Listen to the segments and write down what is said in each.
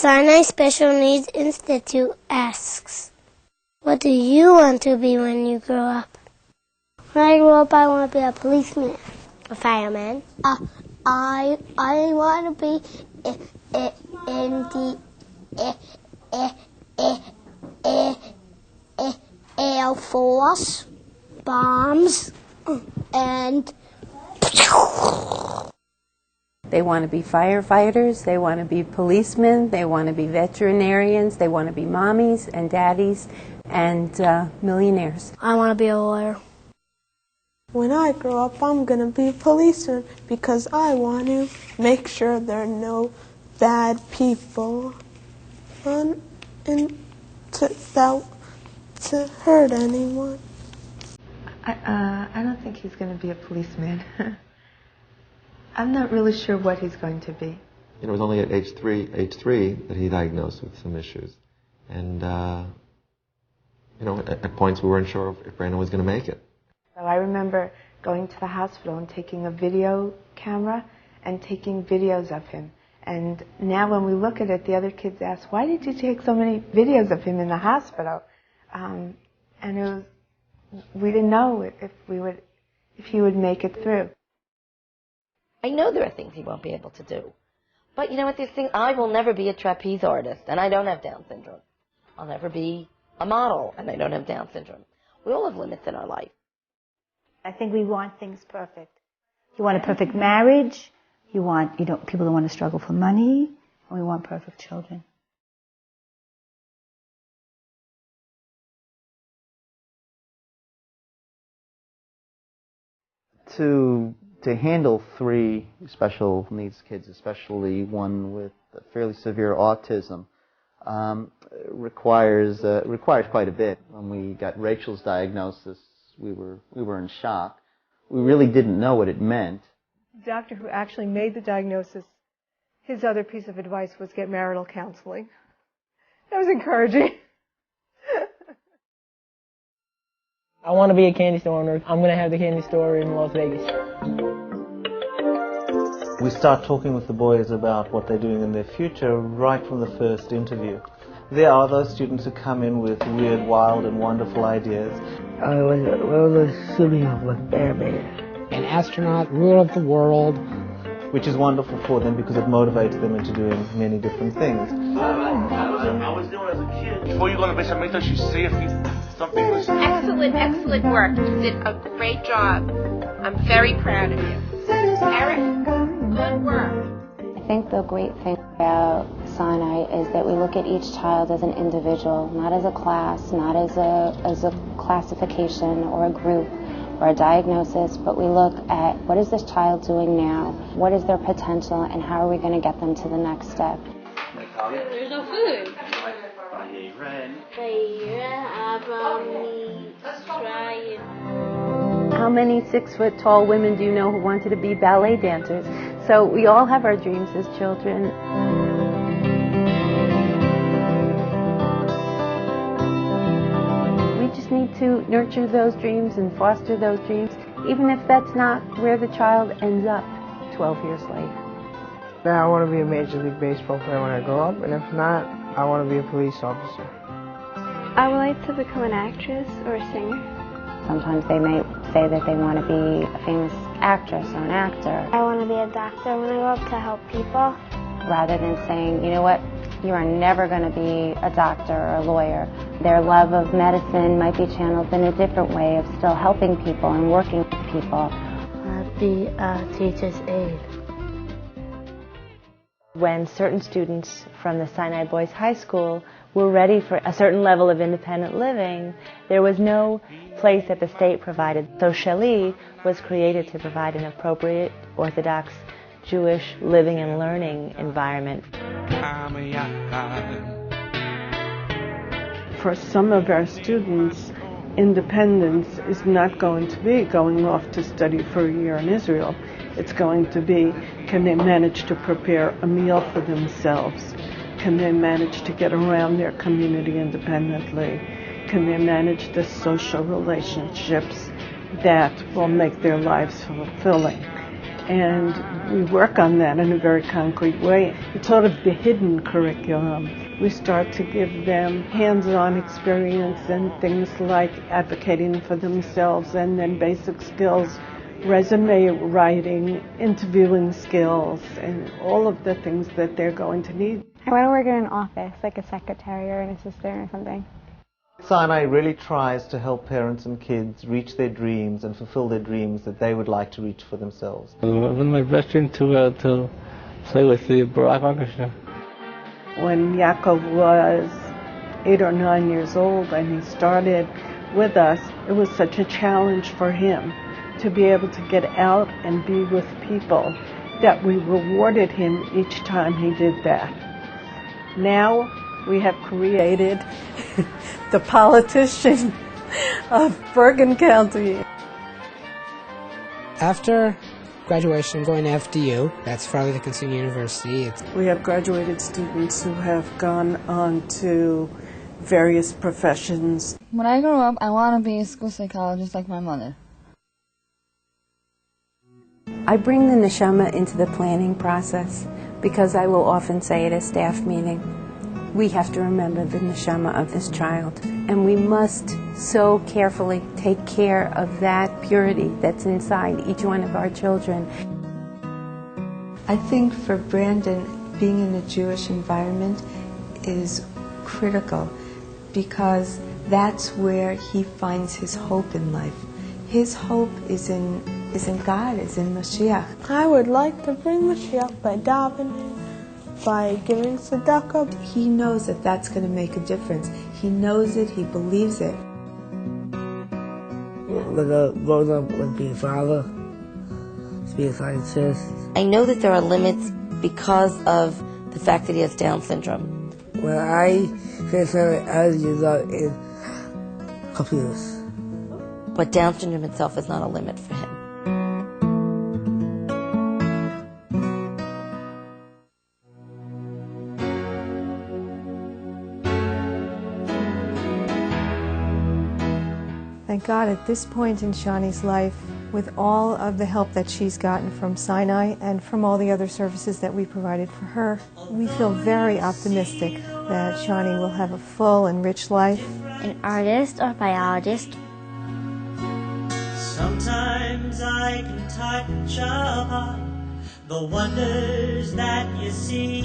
Sinai Special Needs Institute asks, what do you want to be when you grow up? When I grow up, I want to be a policeman. A fireman. I want to be in the Air Force, bombs, and... They want to be firefighters, they want to be policemen, they want to be veterinarians, they want to be mommies and daddies and millionaires. I want to be a lawyer. When I grow up, I'm going to be a policeman because I want to make sure there are no bad people to hurt anyone. I don't think he's going to be a policeman. I'm not really sure what he's going to be. It was only at age three that he diagnosed with some issues. And, at points we weren't sure if Brandon was going to make it. So I remember going to the hospital and taking a video camera and taking videos of him. And now when we look at it, the other kids ask, why did you take so many videos of him in the hospital? And we didn't know if he would make it through. I know there are things he won't be able to do. But you know what, I will never be a trapeze artist, and I don't have Down syndrome. I'll never be a model, and I don't have Down syndrome. We all have limits in our life. I think we want things perfect. You want a perfect marriage. You want, people don't want to struggle for money. And we want perfect children. To handle 3 special needs kids, especially one with fairly severe autism, requires quite a bit. When we got Rachel's diagnosis, we were in shock. We really didn't know what it meant. The doctor who actually made the diagnosis, his other piece of advice was get marital counseling. That was encouraging. I want to be a candy store owner. I'm going to have the candy store in Las Vegas. We start talking with the boys about what they're doing in their future right from the first interview. There are those students who come in with weird, wild, and wonderful ideas. I was assuming of like Bear Man. An astronaut, ruler of the world. Which is wonderful for them because it motivates them into doing many different things. I was doing as a kid. Before you go to bed, make sure you see something. Excellent work. You did a great job. I'm very proud of you. Eric, good work. I think the great thing about Sinai is that we look at each child as an individual, not as a class, not as a classification or a group or a diagnosis, but we look at what is this child doing now, what is their potential, and how are we going to get them to the next step. There's no food. How many 6-foot-tall women do you know who wanted to be ballet dancers? So we all have our dreams as children. We just need to nurture those dreams and foster those dreams, even if that's not where the child ends up 12 years later. Now I want to be a Major League Baseball player when I grow up, and if not, I want to be a police officer. I would like to become an actress or a singer. Sometimes they may say that they want to be a famous actress or an actor. I want to be a doctor when I grow up to help people. Rather than saying, you know what, you are never going to be a doctor or a lawyer. Their love of medicine might be channeled in a different way of still helping people and working with people. Be a teacher's aide. When certain students from the Sinai Boys High School were ready for a certain level of independent living, there was no place that the state provided. So Shali was created to provide an appropriate Orthodox Jewish living and learning environment. For some of our students, independence is not going to be going off to study for a year in Israel. It's going to be, can they manage to prepare a meal for themselves? Can they manage to get around their community independently? Can they manage the social relationships that will make their lives fulfilling? And we work on that in a very concrete way. It's sort of the hidden curriculum. We start to give them hands-on experience and things like advocating for themselves, and then basic skills, resume writing, interviewing skills, and all of the things that they're going to need. I want to work in an office, like a secretary or an assistant or something. Sinai really tries to help parents and kids reach their dreams and fulfill their dreams that they would like to reach for themselves. One of my best dreams to play with the Barack Orchestra. When Yaakov was 8 or 9 years old and he started with us, it was such a challenge for him to be able to get out and be with people that we rewarded him each time he did that. Now we have created the politician of Bergen County. After graduation, going to FDU, that's Farley Dickinson University. We have graduated students who have gone on to various professions. When I grow up, I want to be a school psychologist like my mother. I bring the neshama into the planning process because I will often say at a staff meeting, we have to remember the neshama of this child, and we must so carefully take care of that purity that's inside each one of our children. I think for Brandon, being in a Jewish environment is critical because that's where he finds his hope in life. His hope is in God, is in Mashiach. I would like to bring Mashiach by davening, by giving tzedakah. He knows that that's going to make a difference. He knows it, he believes it. Growing up would be a father, to be a scientist. I know that there are limits because of the fact that he has Down syndrome. When I finished I was used up in computers. But Down syndrome itself is not a limit for him. Thank God at this point in Shani's life, with all of the help that she's gotten from Sinai and from all the other services that we provided for her, we feel very optimistic that Shani will have a full and rich life. An artist or biologist. Sometimes I can touch upon the wonders that you see.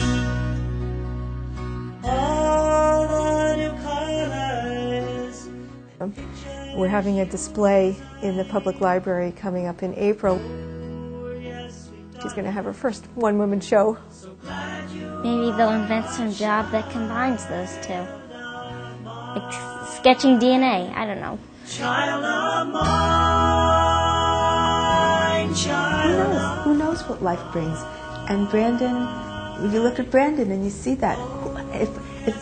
All the new colors. We're having a display in the public library coming up in April. She's going to have her first one-woman show. Maybe they'll invent some job that combines those two. Like sketching DNA, I don't know. Child of mine, child. Who knows what life brings? And Brandon, you look at Brandon and you see that. If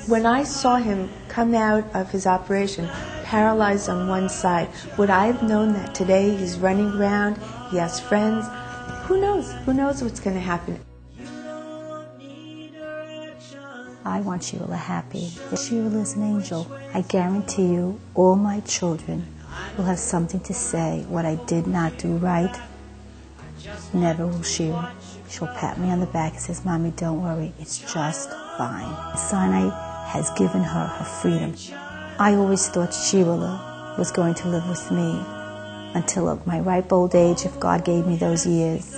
when I saw him come out of his operation paralyzed on one side, would I have known that today he's running around, he has friends? Who knows? Who knows what's going to happen? I want Sheila happy. Sheila is an angel. I guarantee you, all my children will have something to say. What I did not do right, never will Sheila. She'll pat me on the back and says, Mommy, don't worry, it's just fine. Sinai has given her her freedom. I always thought Sheila was going to live with me until my ripe old age, if God gave me those years.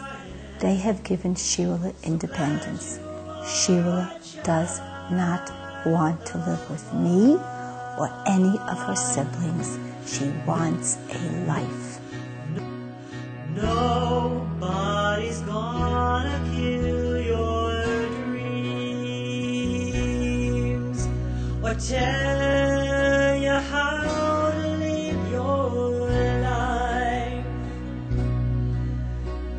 They have given Sheila independence. Sheila does not want to live with me or any of her siblings. She wants a life. Nobody's gonna kill your dreams or tell you how to live your life.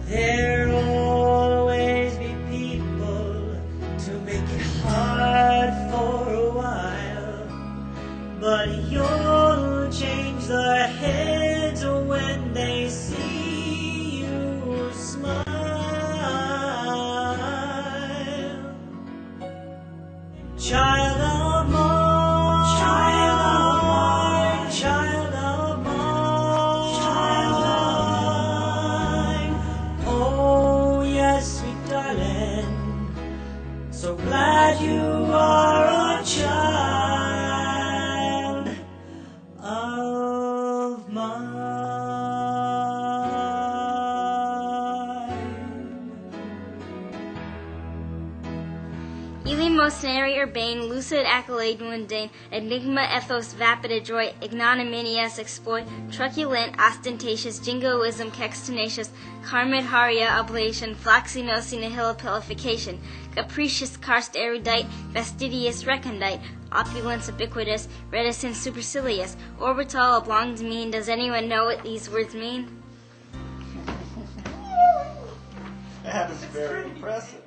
There'll always be people to make it hard for a while, but you'll change their heads when they see you smile. Child of mine. So glad you are a child of mine. Elimos neri urbane, lucid accolade mundane, enigma ethos vapid adroit, ignominious exploit, truculent, ostentatious, jingoism, kextenacious, carmid haria oblation, floxinosi nihil pilification, capricious, karst erudite, fastidious, recondite, opulence ubiquitous, reticent, supercilious, orbital, oblong demean. Does anyone know what these words mean? That is very impressive.